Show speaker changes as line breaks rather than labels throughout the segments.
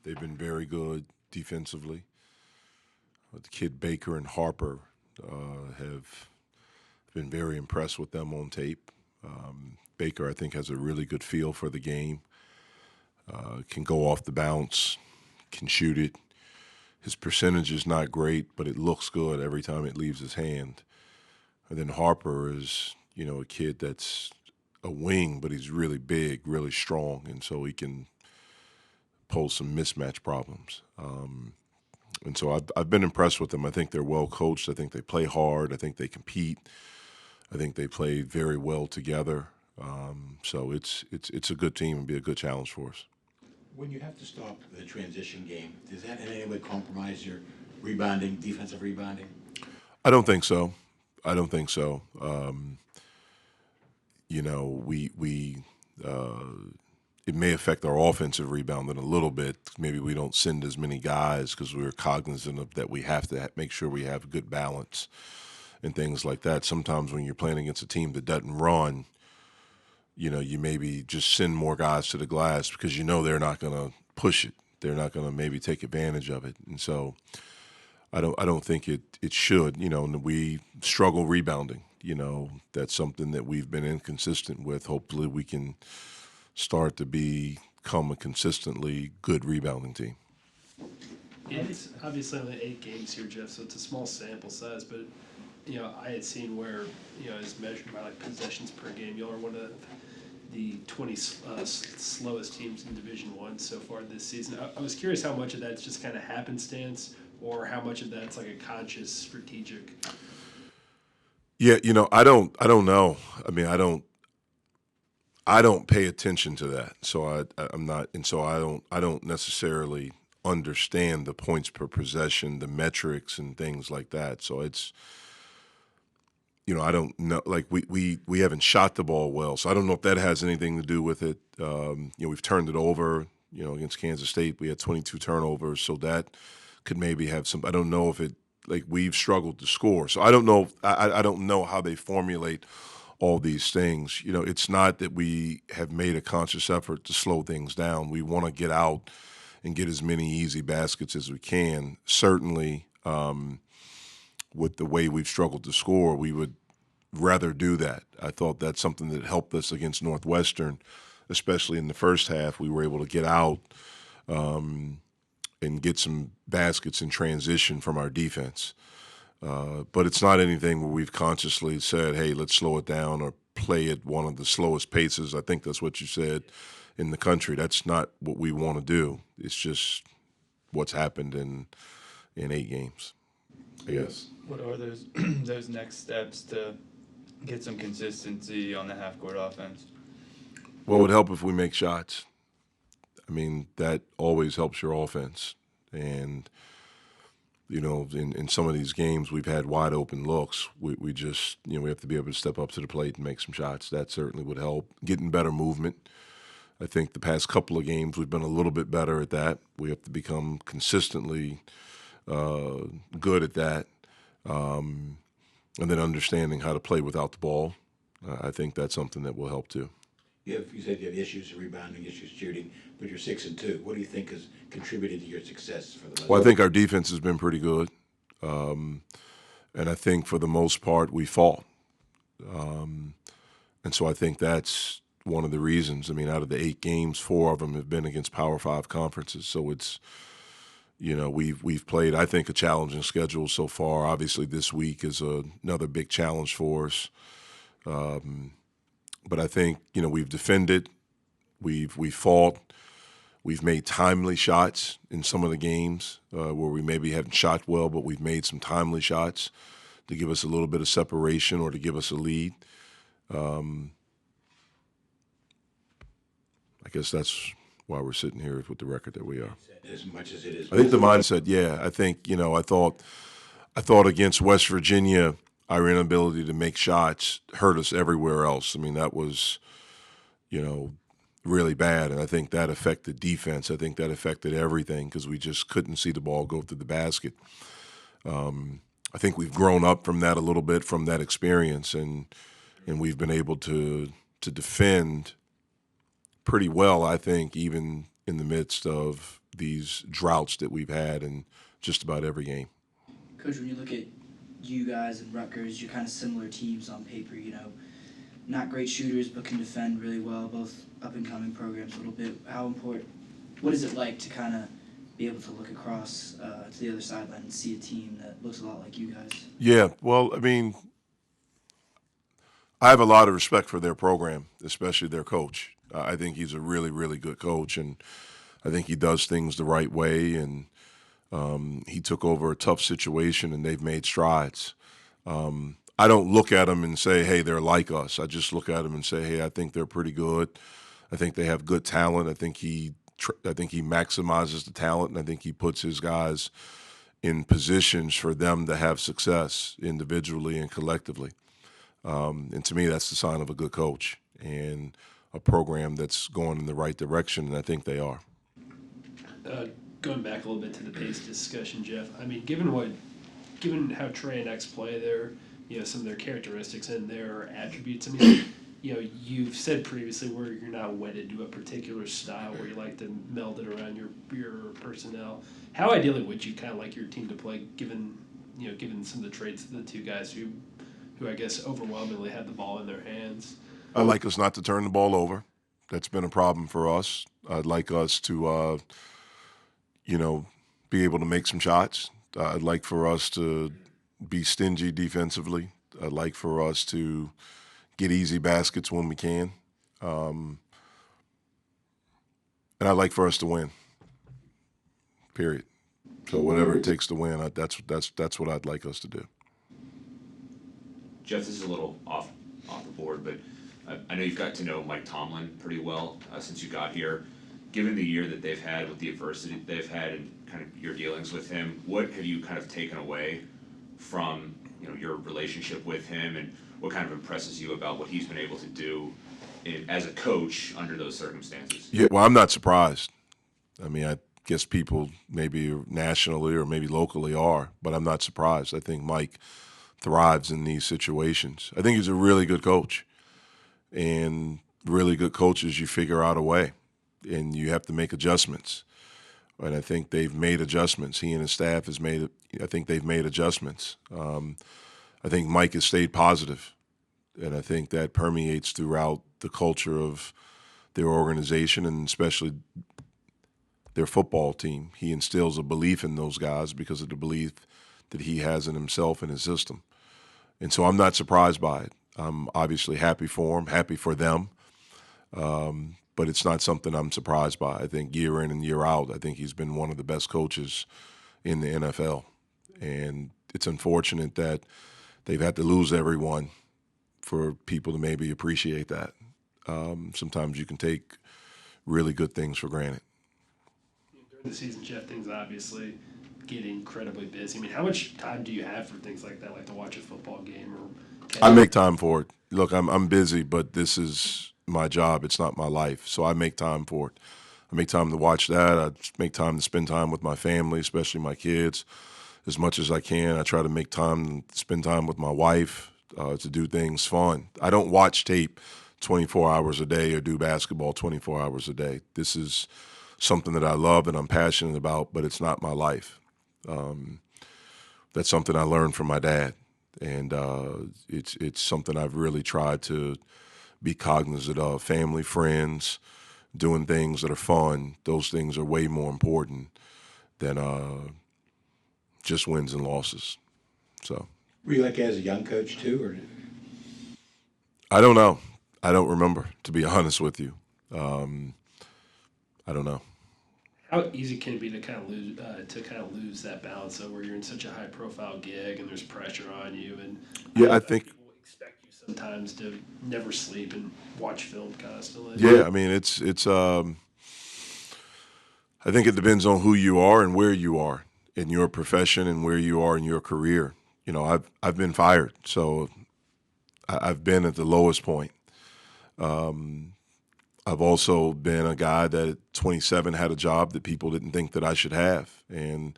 They've been very good defensively. The kid Baker and Harper have been very impressed with them on tape. Baker, I think, has a really good feel for the game. Can go off the bounce, can shoot it. His percentage is not great, but it looks good every time it leaves his hand. And then Harper is, a kid that's a wing, but he's really big, really strong, and so he can pose some mismatch problems. And so I've been impressed with them. I think they're well coached. I think they play hard. I think they compete. I think they play very well together. So it's a good team and be a good challenge for us.
When you have to stop the transition game, does that in any way compromise your rebounding, defensive rebounding?
I don't think so. I don't think so. We it may affect our offensive rebounding a little bit. Maybe we don't send as many guys because we're cognizant of that we have to make sure we have good balance and things like that. Sometimes when you're playing against a team that doesn't run, you maybe just send more guys to the glass because they're not going to push it. They're not going to maybe take advantage of it. And so I don't think it should. And we struggle rebounding. That's something that we've been inconsistent with. Hopefully we can start to become a consistently good rebounding team.
Yeah, it's obviously only 8 games here, Jeff, so it's a small sample size, but I had seen where, as measured by like possessions per game, y'all are one of the 20 slowest teams in Division I so far this season. I was curious how much of that's just kind of happenstance or how much of that's like a conscious strategic.
Yeah, I don't know. I mean, I don't pay attention to that. So I'm not, and so I don't necessarily understand the points per possession, the metrics and things like that. So it's, I don't know, like we haven't shot the ball well. So I don't know if that has anything to do with it. We've turned it over, against Kansas State, we had 22 turnovers. So that could maybe have some, I don't know if we've struggled to score. So I don't know, I don't know how they formulate all these things. It's not that we have made a conscious effort to slow things down. We want to get out and get as many easy baskets as we can. Certainly, with the way we've struggled to score, we would rather do that. I thought that's something that helped us against Northwestern, especially in the first half. We were able to get out and get some baskets in transition from our defense. But it's not anything where we've consciously said, hey, let's slow it down or play at one of the slowest paces. I think that's what you said in the country. That's not what we want to do. It's just what's happened in 8 games, I guess.
What are those those next steps to get some consistency on the half-court offense?
Well, it would help if we make shots. I mean, that always helps your offense. And in some of these games, we've had wide open looks. We just, we have to be able to step up to the plate and make some shots. That certainly would help. Getting better movement. I think the past couple of games, we've been a little bit better at that. We have to become consistently good at that. And then understanding how to play without the ball. I think that's something that will help too.
You said you have issues rebounding, issues shooting, but you're 6-2. What do you think has contributed to your success for the most?
Well, I think our defense has been pretty good, and I think for the most part we fought, and so I think that's one of the reasons. I mean, out of the 8 games, 4 of them have been against Power 5 conferences, so it's we've played, I think, a challenging schedule so far. Obviously, this week is another big challenge for us. But I think, we've defended, we've fought, we've made timely shots in some of the games where we maybe haven't shot well, but we've made some timely shots to give us a little bit of separation or to give us a lead. I guess that's why we're sitting here with the record that we are.
As much as it is.
I think the mindset, yeah. I think, I thought against West Virginia, our inability to make shots hurt us everywhere else. I mean, that was, really bad, and I think that affected defense. I think that affected everything because we just couldn't see the ball go through the basket. I think we've grown up from that a little bit, from that experience, and we've been able to defend pretty well, I think, even in the midst of these droughts that we've had in just about every game.
Coach, when you look at you guys and Rutgers, you're kind of similar teams on paper, you know. Not great shooters, but can defend really well, both up-and-coming programs a little bit. What is it like to kind of be able to look across to the other sideline and see a team that looks a lot like you guys?
Yeah, well, I mean, I have a lot of respect for their program, especially their coach. I think he's a really, really good coach, and I think he does things the right way, and he took over a tough situation, and they've made strides. I don't look at them and say, hey, they're like us. I just look at them and say, hey, I think they're pretty good. I think they have good talent. I think he maximizes the talent, and I think he puts his guys in positions for them to have success individually and collectively. And to me, that's the sign of a good coach and a program that's going in the right direction, and I think they are.
Going back a little bit to the pace discussion, Jeff. I mean, given how Trey and X play, some of their characteristics and their attributes. I mean, you've said previously where you're not wedded to a particular style where you like to meld it around your personnel. How ideally would you kind of like your team to play, given some of the traits of the two guys who I guess overwhelmingly had the ball in their hands?
I'd like us not to turn the ball over. That's been a problem for us. I'd like us to, be able to make some shots. I'd like for us to be stingy defensively. I'd like for us to get easy baskets when we can. And I'd like for us to win, period. So whatever it takes to win, that's what I'd like us to do.
Jeff, this is a little off the board, but I know you've got to know Mike Tomlin pretty well since you got here. Given the year that they've had with the adversity that they've had and kind of your dealings with him, what have you kind of taken away from your relationship with him, and what kind of impresses you about what he's been able to do as a coach under those circumstances?
Yeah, well, I'm not surprised. I mean, I guess people maybe nationally or maybe locally are, but I'm not surprised. I think Mike thrives in these situations. I think he's a really good coach, and really good coaches, you figure out a way, and you have to make adjustments. And I think they've made adjustments. He and his staff I think they've made adjustments. I think Mike has stayed positive, and I think that permeates throughout the culture of their organization and especially their football team. He instills a belief in those guys because of the belief that he has in himself and his system. And so I'm not surprised by it. I'm obviously happy for him, happy for them. But it's not something I'm surprised by. I think year in and year out, I think he's been one of the best coaches in the NFL. And it's unfortunate that they've had to lose everyone for people to maybe appreciate that. Sometimes you can take really good things for granted.
During the season, Jeff, things obviously get incredibly busy. I mean, how much time do you have for things like that, like to watch a football game?
I make time for it. Look, I'm busy, but this is my job. It's not my life. So I make time for it. I make time to watch that. I make time to spend time with my family, especially my kids, as much as I can. I try to make time to spend time with my wife, to do things fun. I don't watch tape 24 hours a day or do basketball 24 hours a day. This is something that I love and I'm passionate about, but it's not my life. That's something I learned from my dad, and it's something I've really tried to be cognizant of. Family, friends, doing things that are fun, those things are way more important than just wins and losses. So.
Were you like as a young coach too, or?
I don't know. I don't remember, to be honest with you. I don't know.
How easy can it be to kind of lose that balance of where you're in such a high profile gig and there's pressure on you, and
Yeah, I think.
people expect you sometimes to never sleep and watch film constantly.
Yeah, I mean it's. I think it depends on who you are and where you are in your profession and where you are in your career. I've been fired, so I've been at the lowest point. I've also been a guy that at 27 had a job that people didn't think that I should have. And,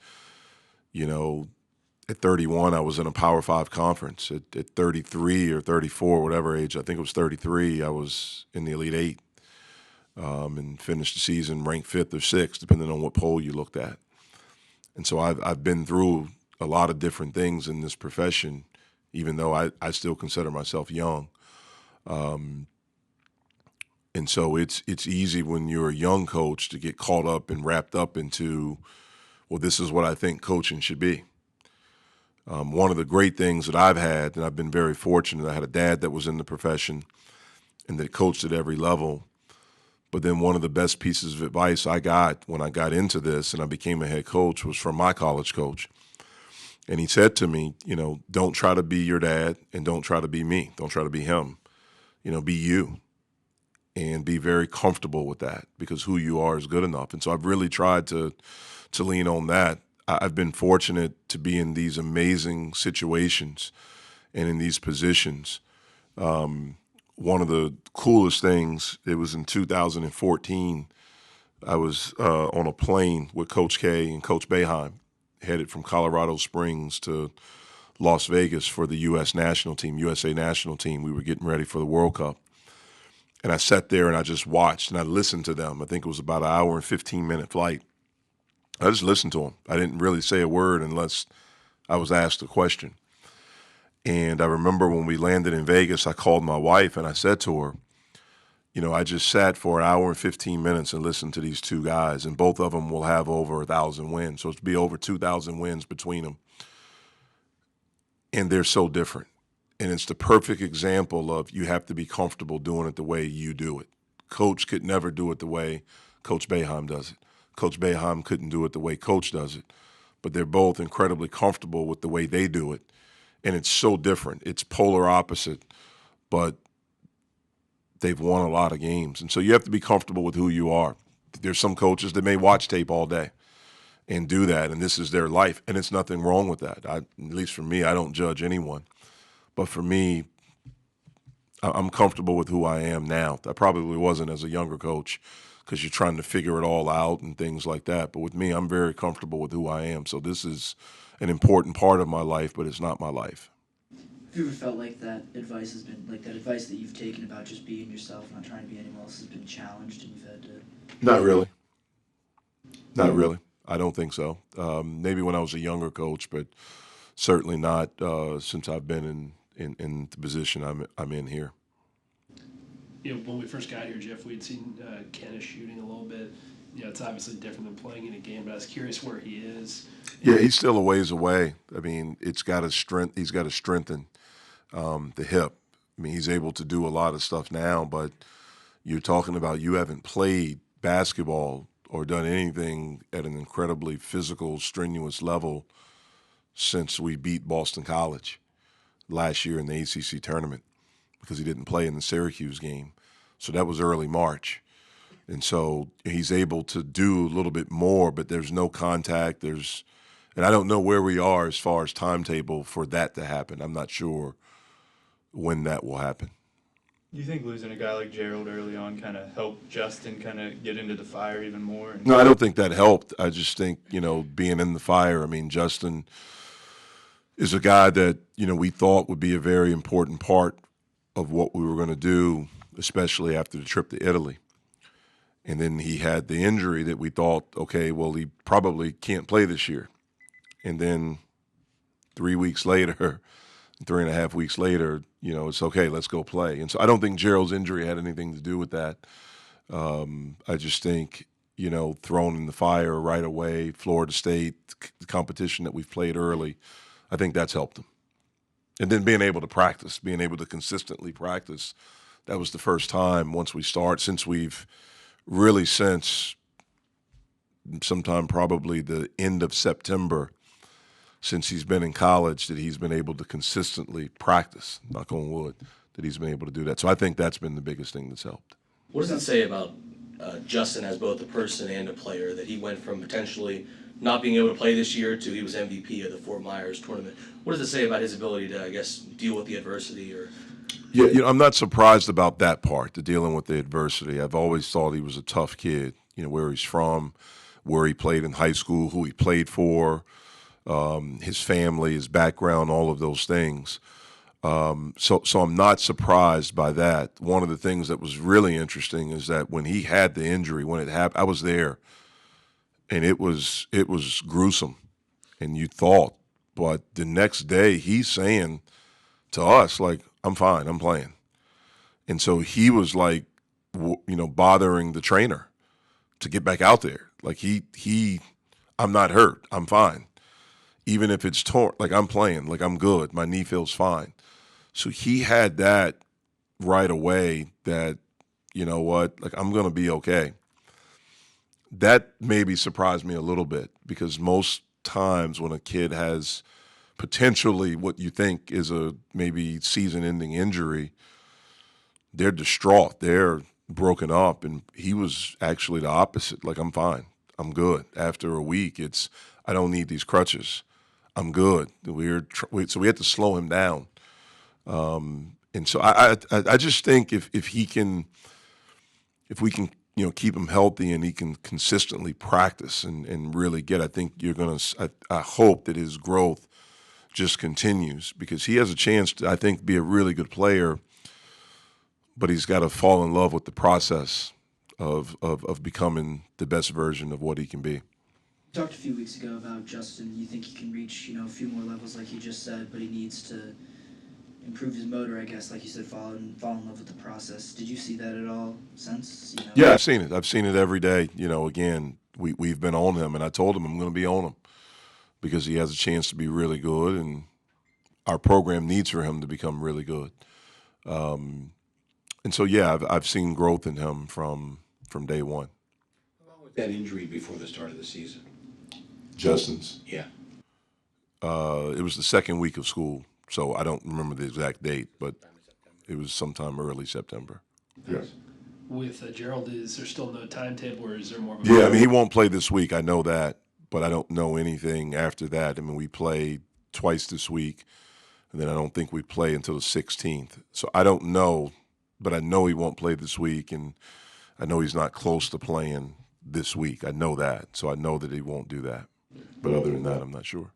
at 31, I was in a Power 5 conference. At 33 or 34, whatever age, I think it was 33, I was in the Elite Eight. and finished the season ranked 5th or 6th, depending on what poll you looked at. And so I've been through a lot of different things in this profession, even though I still consider myself young. And so it's easy when you're a young coach to get caught up and wrapped up into, well, this is what I think coaching should be. One of the great things that I've had, and I've been very fortunate, I had a dad that was in the profession and that coached at every level. But then one of the best pieces of advice I got when I got into this and I became a head coach was from my college coach. And he said to me, don't try to be your dad and don't try to be me. Don't try to be him. Be you. And be very comfortable with that because who you are is good enough. And so I've really tried to lean on that. I've been fortunate to be in these amazing situations and in these positions. One of the coolest things, it was in 2014, I was on a plane with Coach K and Coach Boeheim, headed from Colorado Springs to Las Vegas for the USA national team. We were getting ready for the World Cup. And I sat there and I just watched and I listened to them. I think it was about an hour and 15-minute flight. I just listened to them. I didn't really say a word unless I was asked a question. And I remember when we landed in Vegas, I called my wife and I said to her, I just sat for an hour and 15 minutes and listened to these two guys, and both of them will have over 1,000 wins. So it's be over 2,000 wins between them. And they're so different. And it's the perfect example of you have to be comfortable doing it the way you do it. Coach could never do it the way Coach Boeheim does it. Coach Boeheim couldn't do it the way Coach does it. But they're both incredibly comfortable with the way they do it. And it's so different. It's polar opposite, but they've won a lot of games. And so you have to be comfortable with who you are. There's some coaches that may watch tape all day and do that, and this is their life. And it's nothing wrong with that. At least for me, I don't judge anyone. But for me, I'm comfortable with who I am now. I probably wasn't as a younger coach because you're trying to figure it all out and things like that. But with me, I'm very comfortable with who I am. So this is an important part of my life, but it's not my life.
Have you ever felt like that advice has been, like that advice that you've taken about just being yourself, not trying to be anyone else, has been challenged and you've had to?
Not really. Not really. I don't think so. Maybe when I was a younger coach, but certainly not since I've been in the position I'm in here.
When we first got here, Jeff, we'd seen Kenneth shooting a little bit. It's obviously different than playing in a game, but I was curious where he is.
Yeah, he's still a ways away. I mean, he's got to strengthen the hip. I mean, he's able to do a lot of stuff now, but you're talking about you haven't played basketball or done anything at an incredibly physical, strenuous level since we beat Boston College last year in the ACC tournament because he didn't play in the Syracuse game. So that was early March. And so he's able to do a little bit more, but there's no contact. And I don't know where we are as far as timetable for that to happen. I'm not sure when that will happen.
Do you think losing a guy like Gerald early on kind of helped Justin kind of get into the fire even more?
No, I don't think that helped. I just think, being in the fire, I mean, Justin is a guy that, we thought would be a very important part of what we were going to do, especially after the trip to Italy. And then he had the injury that we thought, okay, well, he probably can't play this year. And then 3 weeks later, 3.5 weeks later, it's okay, let's go play. And so I don't think Gerald's injury had anything to do with that. I just think, thrown in the fire right away, Florida State, the competition that we've played early, I think that's helped him. And then being able to consistently practice, that was the first time since sometime probably the end of September, since he's been in college, that he's been able to consistently practice, knock on wood, that he's been able to do that. So I think that's been the biggest thing that's helped.
What does it say about Justin as both a person and a player, that he went from potentially not being able to play this year to he was MVP of the Fort Myers tournament? What does it say about his ability to, I guess, deal with the adversity? Or
Yeah, I'm not surprised about that part, the dealing with the adversity. I've always thought he was a tough kid, where he's from, where he played in high school, who he played for, his family, his background, all of those things. So I'm not surprised by that. One of the things that was really interesting is that when he had the injury, when it happened, I was there, and it was gruesome, and you thought, but the next day he's saying to us like, "I'm fine, I'm playing," and so he was like, bothering the trainer to get back out there. Like I'm not hurt, I'm fine, even if it's torn. Like I'm playing, like I'm good, my knee feels fine. So he had that right away that, you know what, like I'm going to be okay. That maybe surprised me a little bit because most times when a kid has potentially what you think is a maybe season-ending injury, they're distraught, they're broken up, and he was actually the opposite. Like I'm fine, I'm good. After a week, it's I don't need these crutches, I'm good. So we had to slow him down. And so I just think if we can keep him healthy and he can consistently practice and really get, I think I hope that his growth just continues because he has a chance to, I think, be a really good player, but he's got to fall in love with the process of becoming the best version of what he can be.
You talked a few weeks ago about Justin. You think he can reach, a few more levels like you just said, but he needs to improve his motor, I guess, like you said, fall in love with the process. Did you see that at all since?
Yeah, I've seen it. I've seen it every day. Again, we've been on him, and I told him I'm going to be on him because he has a chance to be really good, and our program needs for him to become really good. And so, yeah, I've seen growth in him from day one.
How long was that injury before the start of the season?
Justin's.
Yeah.
It was the second week of school, so I don't remember the exact date, but it was sometime early September.
Thanks.
With Gerald, is there still no timetable, or is there more of a...
Yeah, I mean, he won't play this week. I know that, but I don't know anything after that. I mean, we play twice this week, and then I don't think we play until the 16th. So I don't know, but I know he won't play this week, and I know he's not close to playing this week. I know that, so I know that he won't do that. But other than that, I'm not sure.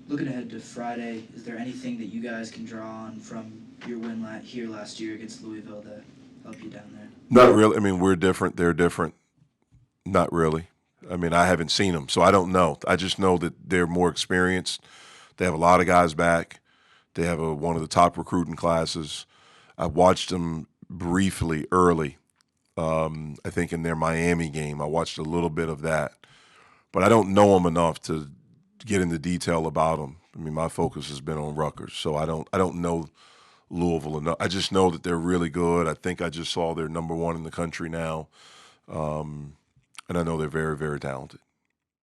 Looking ahead to Friday, is there anything that you guys can draw on from your win here last year against Louisville to help you down there?
Not really. I mean, we're different. They're different. Not really. I mean, I haven't seen them, so I don't know. I just know that they're more experienced. They have a lot of guys back. They have one of the top recruiting classes. I watched them briefly early, I think in their Miami game. I watched a little bit of that. But I don't know them enough to get into detail about them. I mean, my focus has been on Rutgers, so I don't know Louisville enough. I just know that they're really good. I think I just saw they're number one in the country now, and I know they're very, very talented.